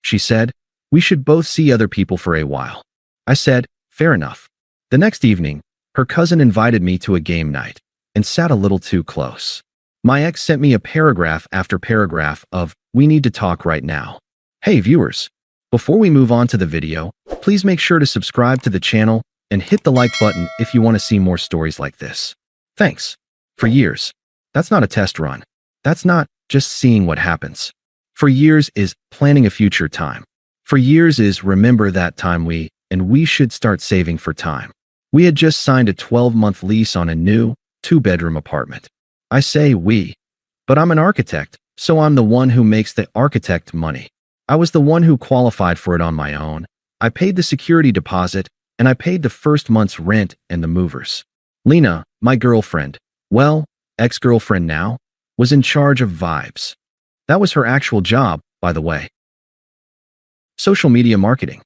She said, "We should both see other people for a while." I said, "Fair enough." The next evening, her cousin invited me to a game night and sat a little too close. My ex sent me a paragraph after paragraph of, "We need to talk right now." Hey viewers, before we move on to the video, please make sure to subscribe to the channel and hit the like button if you want to see more stories like this. Thanks. For years. That's not a test run. That's not just seeing what happens. For years is planning a future time. For years is remember that time we should start saving for time. We had just signed a 12-month lease on a new 2-bedroom apartment. I say we, but I'm an architect, so I'm the one who makes the architect money. I was the one who qualified for it on my own. I paid the security deposit, and I paid the first month's rent and the movers. Lena, my girlfriend, well, ex-girlfriend now, was in charge of vibes. That was her actual job, by the way. Social media marketing.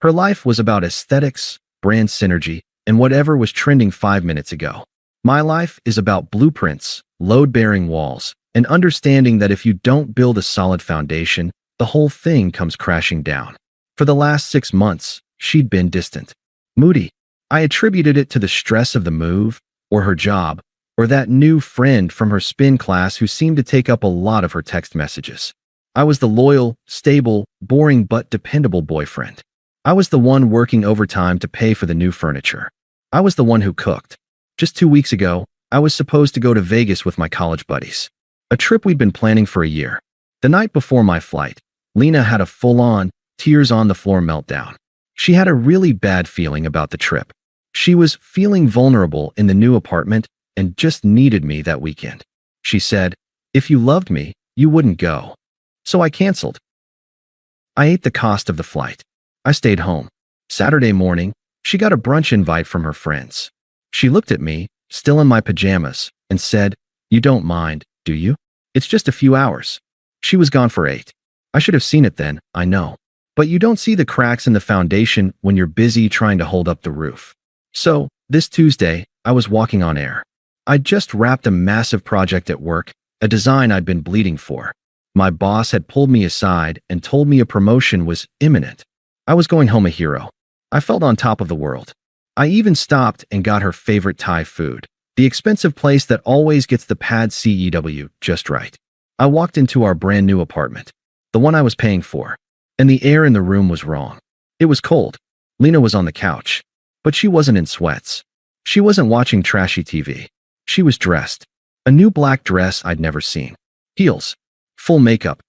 Her life was about aesthetics, brand synergy, and whatever was trending 5 minutes ago. My life is about blueprints, load-bearing walls, and understanding that if you don't build a solid foundation, the whole thing comes crashing down. For the last 6 months, she'd been distant, moody. I attributed it to the stress of the move, or her job, or that new friend from her spin class who seemed to take up a lot of her text messages. I was the loyal, stable, boring but dependable boyfriend. I was the one working overtime to pay for the new furniture. I was the one who cooked. Just 2 weeks ago, I was supposed to go to Vegas with my college buddies. A trip we'd been planning for a year. The night before my flight, Lena had a full-on, tears-on-the-floor meltdown. She had a really bad feeling about the trip. She was feeling vulnerable in the new apartment and just needed me that weekend. She said, "If you loved me, you wouldn't go." So I canceled. I ate the cost of the flight. I stayed home. Saturday morning, she got a brunch invite from her friends. She looked at me, still in my pajamas, and said, "You don't mind, do you? It's just a few hours." She was gone for 8. I should have seen it then, I know. But you don't see the cracks in the foundation when you're busy trying to hold up the roof. So, this Tuesday, I was walking on air. I'd just wrapped a massive project at work, a design I'd been bleeding for. My boss had pulled me aside and told me a promotion was imminent. I was going home a hero. I felt on top of the world. I even stopped and got her favorite Thai food, the expensive place that always gets the pad CEW just right. I walked into our brand new apartment, the one I was paying for, and the air in the room was wrong. It was cold. Lena was on the couch, but she wasn't in sweats. She wasn't watching trashy TV. She was dressed. A new black dress I'd never seen. Heels. Full makeup.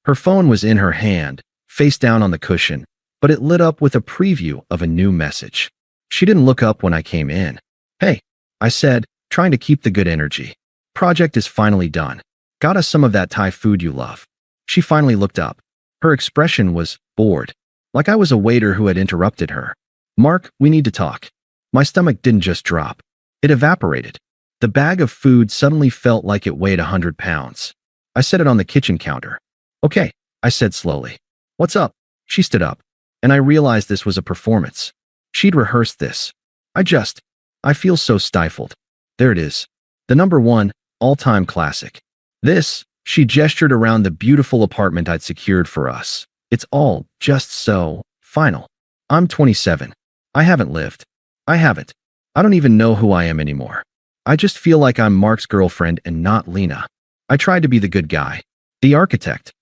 Her phone was in her hand, face down on the cushion, but it lit up with a preview of a new message. She didn't look up when I came in. "Hey," I said, trying to keep the good energy. "Project is finally done. Got us some of that Thai food you love." She finally looked up. Her expression was bored, like I was a waiter who had interrupted her. "Mark, we need to talk." My stomach didn't just drop. It evaporated. The bag of food suddenly felt like it weighed 100 pounds. I set it on the kitchen counter. "Okay," I said slowly. "What's up?" She stood up, and I realized this was a performance. She'd rehearsed this. I feel so stifled. There it is. The #1, all-time classic. This, she gestured around the beautiful apartment I'd secured for us. It's all just so final. I'm 27. I haven't lived. I don't even know who I am anymore. I just feel like I'm Mark's girlfriend and not Lena. I tried to be the good guy, the architect,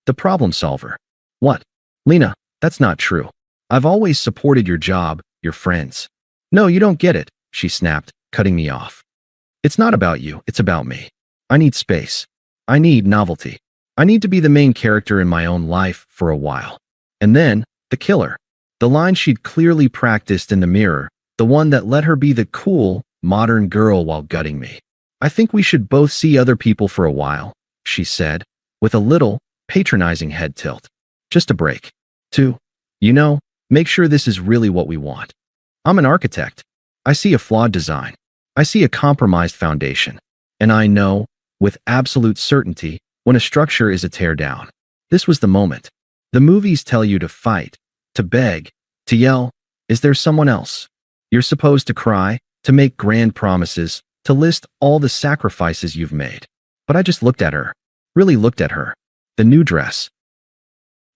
the problem solver. What? Lena, that's not true. I've always supported your job, your friends. No, you don't get it, she snapped, cutting me off. It's not about you, it's about me. I need space. I need novelty. I need to be the main character in my own life for a while. And then, the killer. The line she'd clearly practiced in the mirror, the one that let her be the cool, modern girl while gutting me. "I think we should both see other people for a while," she said, with a little, patronizing head tilt. "Just a break. To, make sure this is really what we want." I'm an architect. I see a flawed design. I see a compromised foundation. And I know, with absolute certainty, when a structure is a tear down. This was the moment. The movies tell you to fight, to beg, to yell. Is there someone else? You're supposed to cry, to make grand promises, to list all the sacrifices you've made. But I just looked at her. Really looked at her. The new dress.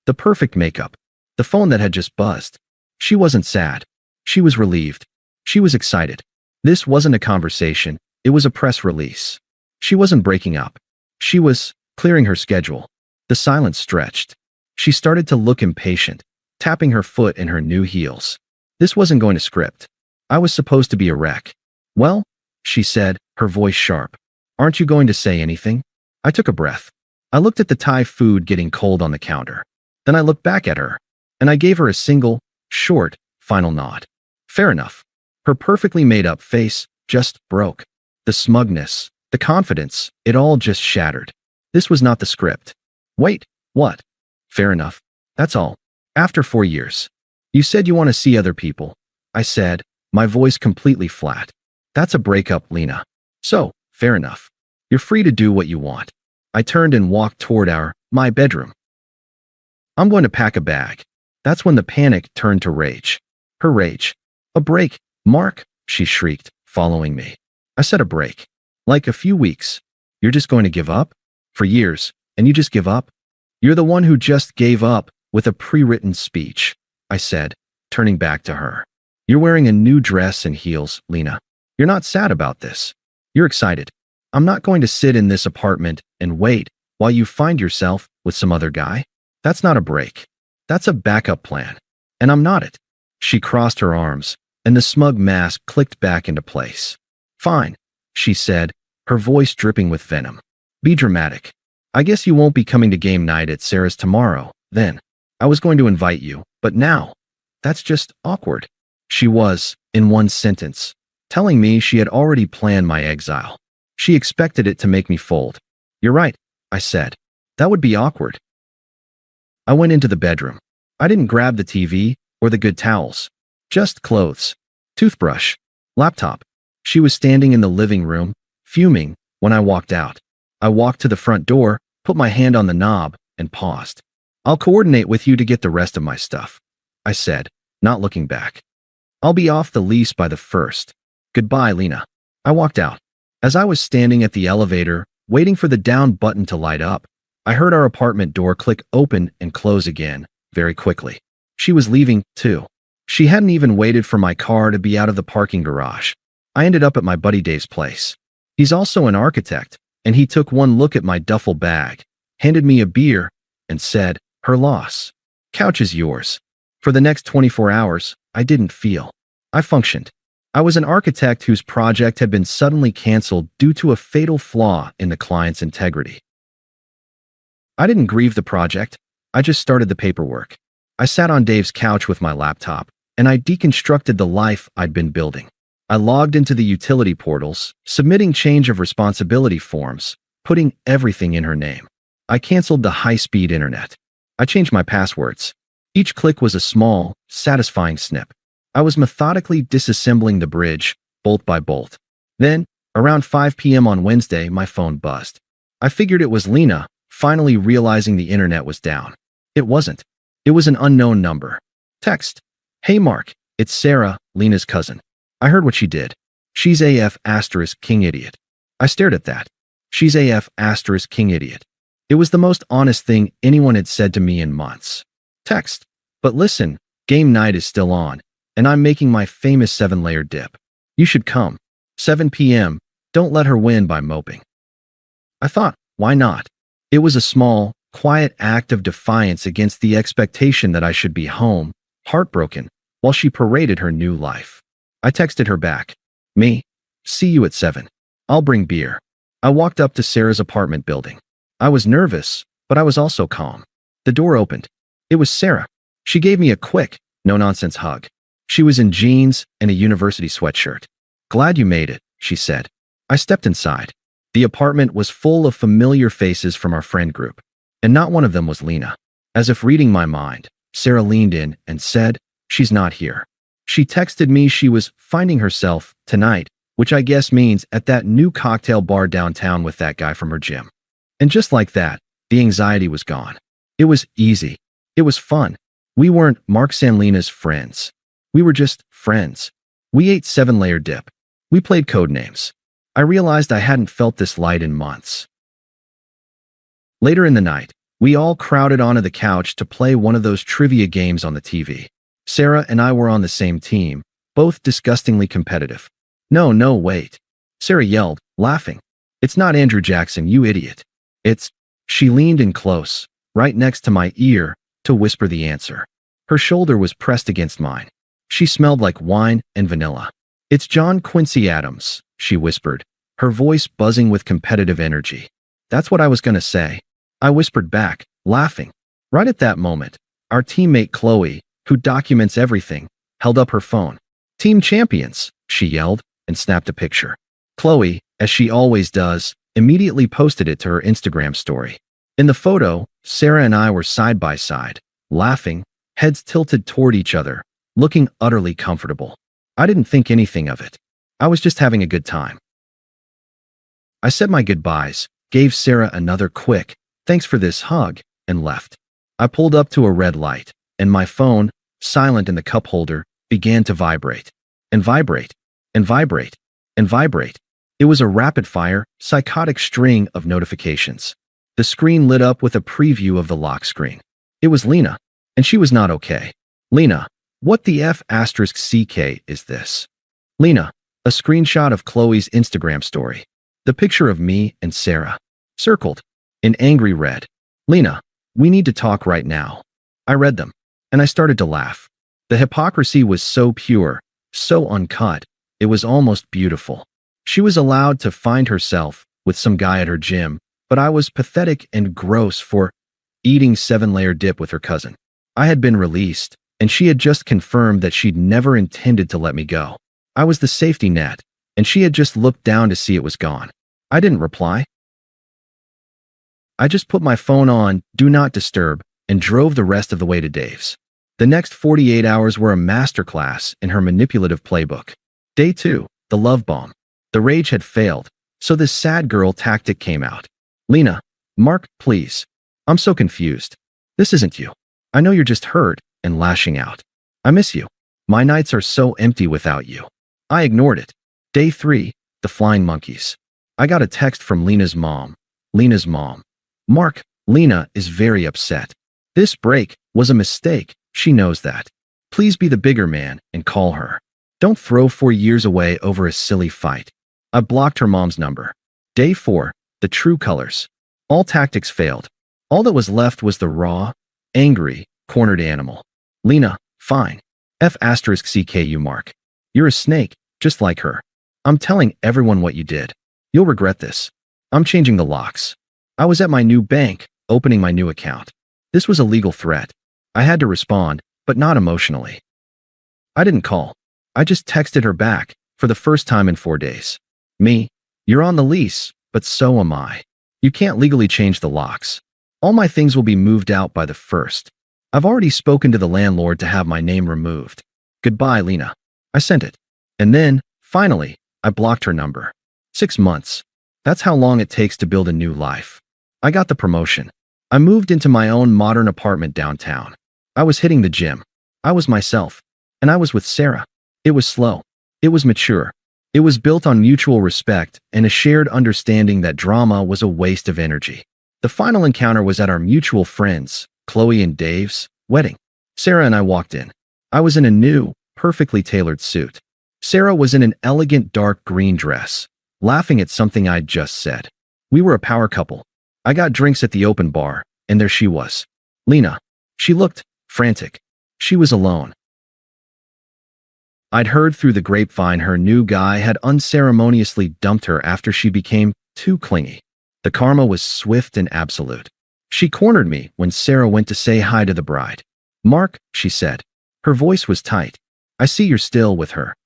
The perfect makeup. The phone that had just buzzed. She wasn't sad. She was relieved. She was excited. This wasn't a conversation. It was a press release. She wasn't breaking up. She was clearing her schedule. The silence stretched. She started to look impatient, tapping her foot in her new heels. This wasn't going to script. I was supposed to be a wreck. Well, she said, her voice sharp. Aren't you going to say anything? I took a breath. I looked at the Thai food getting cold on the counter. Then I looked back at her, and I gave her a single, short, final nod. Fair enough. Her perfectly made-up face just broke. The smugness, the confidence, it all just shattered. This was not the script. Wait, what? Fair enough. That's all. After 4 years. You said you want to see other people. I said, my voice completely flat. That's a breakup, Lena. So, fair enough. You're free to do what you want. I turned and walked toward my bedroom. I'm going to pack a bag. That's when the panic turned to rage. Her rage. A break, Mark, she shrieked, following me. I said a break. Like a few weeks. You're just going to give up? For years, and you just give up? You're the one who just gave up with a pre-written speech, I said, turning back to her. You're wearing a new dress and heels, Lena. You're not sad about this. You're excited. I'm not going to sit in this apartment and wait while you find yourself with some other guy. That's not a break. That's a backup plan. And I'm not it. She crossed her arms, and the smug mask clicked back into place. Fine, she said, her voice dripping with venom. Be dramatic. I guess you won't be coming to game night at Sarah's tomorrow, then. I was going to invite you, but now. That's just awkward. She was, in one sentence, telling me she had already planned my exile. She expected it to make me fold. You're right, I said. That would be awkward. I went into the bedroom. I didn't grab the TV or the good towels. Just clothes, toothbrush, laptop. She was standing in the living room, fuming, when I walked out. I walked to the front door, put my hand on the knob, and paused. I'll coordinate with you to get the rest of my stuff, I said, not looking back. I'll be off the lease by the 1st. Goodbye, Lena. I walked out. As I was standing at the elevator, waiting for the down button to light up, I heard our apartment door click open and close again, very quickly. She was leaving, too. She hadn't even waited for my car to be out of the parking garage. I ended up at my buddy Dave's place. He's also an architect, and he took one look at my duffel bag, handed me a beer, and said, her loss. Couch is yours. For the next 24 hours, I didn't feel. I functioned. I was an architect whose project had been suddenly canceled due to a fatal flaw in the client's integrity. I didn't grieve the project. I just started the paperwork. I sat on Dave's couch with my laptop, and I deconstructed the life I'd been building. I logged into the utility portals, submitting change of responsibility forms, putting everything in her name. I canceled the high-speed internet. I changed my passwords. Each click was a small, satisfying snip. I was methodically disassembling the bridge, bolt by bolt. Then, around 5 p.m. on Wednesday, my phone buzzed. I figured it was Lena, finally realizing the internet was down. It wasn't. It was an unknown number. Text. Hey Mark, it's Sarah, Lena's cousin. I heard what she did. She's AF * king idiot. I stared at that. She's AF * king idiot. It was the most honest thing anyone had said to me in months. Text. But listen, game night is still on, and I'm making my famous 7-layer dip. You should come. 7 p.m. Don't let her win by moping. I thought, why not? It was a small, quiet act of defiance against the expectation that I should be home, heartbroken, while she paraded her new life. I texted her back. Me? See you at 7. I'll bring beer. I walked up to Sarah's apartment building. I was nervous, but I was also calm. The door opened. It was Sarah. She gave me a quick, no-nonsense hug. She was in jeans and a university sweatshirt. Glad you made it, she said. I stepped inside. The apartment was full of familiar faces from our friend group, and not one of them was Lena. As if reading my mind, Sarah leaned in and said, she's not here. She texted me she was finding herself tonight, which I guess means at that new cocktail bar downtown with that guy from her gym. And just like that, the anxiety was gone. It was easy. It was fun. We weren't Mark Sanlena's friends. We were just friends. We ate 7-layer dip. We played code names. I realized I hadn't felt this light in months. Later in the night, We all crowded onto the couch to play one of those trivia games on the TV. Sarah and I were on the same team, both disgustingly competitive. No, no, wait. Sarah yelled, laughing. It's not Andrew Jackson, you idiot. It's… She leaned in close, right next to my ear, to whisper the answer. Her shoulder was pressed against mine. She smelled like wine and vanilla. It's John Quincy Adams, she whispered, her voice buzzing with competitive energy. That's what I was going to say. I whispered back, laughing. Right at that moment, our teammate Qley, who documents everything, held up her phone. Team champions, she yelled, and snapped a picture. Qley, as she always does, immediately posted it to her Instagram story. In the photo, Sarah and I were side by side, laughing, heads tilted toward each other, looking utterly comfortable. I didn't think anything of it. I was just having a good time. I said my goodbyes, gave Sarah another quick, thanks for this hug, and left. I pulled up to a red light, and my phone, silent in the cup holder, began to vibrate. And vibrate. And vibrate. And vibrate. It was a rapid-fire, psychotic string of notifications. The screen lit up with a preview of the lock screen. It was Lena, and she was not okay. Lena, what the F***CK is this? Lena, a screenshot of Qley's Instagram story. The picture of me and Sarah. Circled. In angry red. Lena, we need to talk right now. I read them, and I started to laugh. The hypocrisy was so pure, so uncut, it was almost beautiful. She was allowed to find herself with some guy at her gym, but I was pathetic and gross for eating 7-layer dip with her cousin. I had been released, and she had just confirmed that she'd never intended to let me go. I was the safety net, and she had just looked down to see it was gone. I didn't reply. I just put my phone on Do Not Disturb and drove the rest of the way to Dave's. The next 48 hours were a masterclass in her manipulative playbook. Day 2, the love bomb. The rage had failed, so this sad girl tactic came out. Lena, Mark, please. I'm so confused. This isn't you. I know you're just hurt and lashing out. I miss you. My nights are so empty without you. I ignored it. Day 3, the flying monkeys. I got a text from Lena's mom. Lena's mom. Mark, Lena is very upset. This break was a mistake. She knows that. Please be the bigger man and call her. Don't throw 4 years away over a silly fight. I blocked her mom's number. Day 4, the true colors. All tactics failed. All that was left was the raw, angry, cornered animal. Lena, fine. F***CK Mark. You're a snake, just like her. I'm telling everyone what you did. You'll regret this. I'm changing the locks. I was at my new bank, opening my new account. This was a legal threat. I had to respond, but not emotionally. I didn't call. I just texted her back, for the first time in 4 days. Me, you're on the lease, but so am I. You can't legally change the locks. All my things will be moved out by the 1st. I've already spoken to the landlord to have my name removed. Goodbye, Lena. I sent it. And then, finally, I blocked her number. 6 months. That's how long it takes to build a new life. I got the promotion. I moved into my own modern apartment downtown. I was hitting the gym. I was myself. And I was with Sarah. It was slow. It was mature. It was built on mutual respect and a shared understanding that drama was a waste of energy. The final encounter was at our mutual friends, Qley and Dave's, wedding. Sarah and I walked in. I was in a new, perfectly tailored suit. Sarah was in an elegant dark green dress, laughing at something I'd just said. We were a power couple. I got drinks at the open bar, and there she was. Lena. She looked frantic. She was alone. I'd heard through the grapevine her new guy had unceremoniously dumped her after she became too clingy. The karma was swift and absolute. She cornered me when Sarah went to say hi to the bride. Mark, she said. Her voice was tight. I see you're still with her.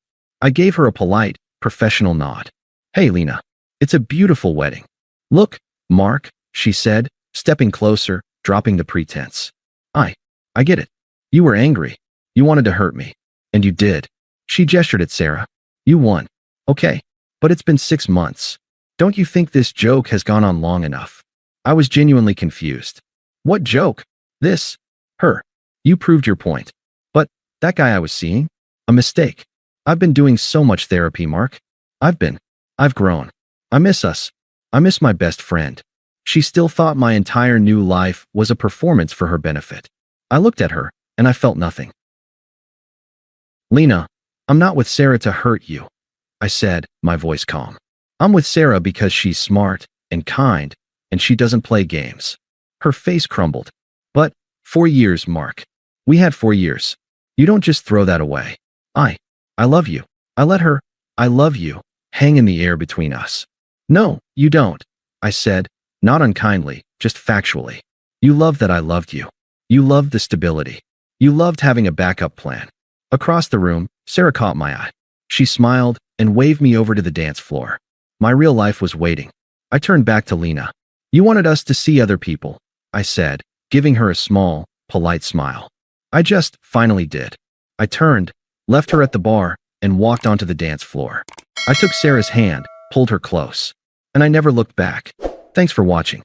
I gave her a polite, professional nod. Hey, Lena. It's a beautiful wedding. Look, Mark, she said, stepping closer, dropping the pretense. I get it. You were angry. You wanted to hurt me. And you did. She gestured at Sarah. You won. Okay. But it's been 6 months. Don't you think this joke has gone on long enough? I was genuinely confused. What joke? This? Her. You proved your point. But that guy I was seeing? A mistake. I've been doing so much therapy, Mark. I've grown. I miss us. I miss my best friend. She still thought my entire new life was a performance for her benefit. I looked at her, and I felt nothing. Lena, I'm not with Sarah to hurt you, I said, my voice calm. I'm with Sarah because she's smart and kind, and she doesn't play games. Her face crumbled. But 4 years, Mark. We had 4 years. You don't just throw that away. I love you. I let her, I love you, hang in the air between us. No, you don't, I said, not unkindly, just factually. You loved that I loved you. You loved the stability. You loved having a backup plan. Across the room, Sarah caught my eye. She smiled and waved me over to the dance floor. My real life was waiting. I turned back to Lena. You wanted us to see other people, I said, giving her a small, polite smile. I just finally did. I turned, left her at the bar, and walked onto the dance floor. I took Sarah's hand, pulled her close, and I never looked back. Thanks for watching.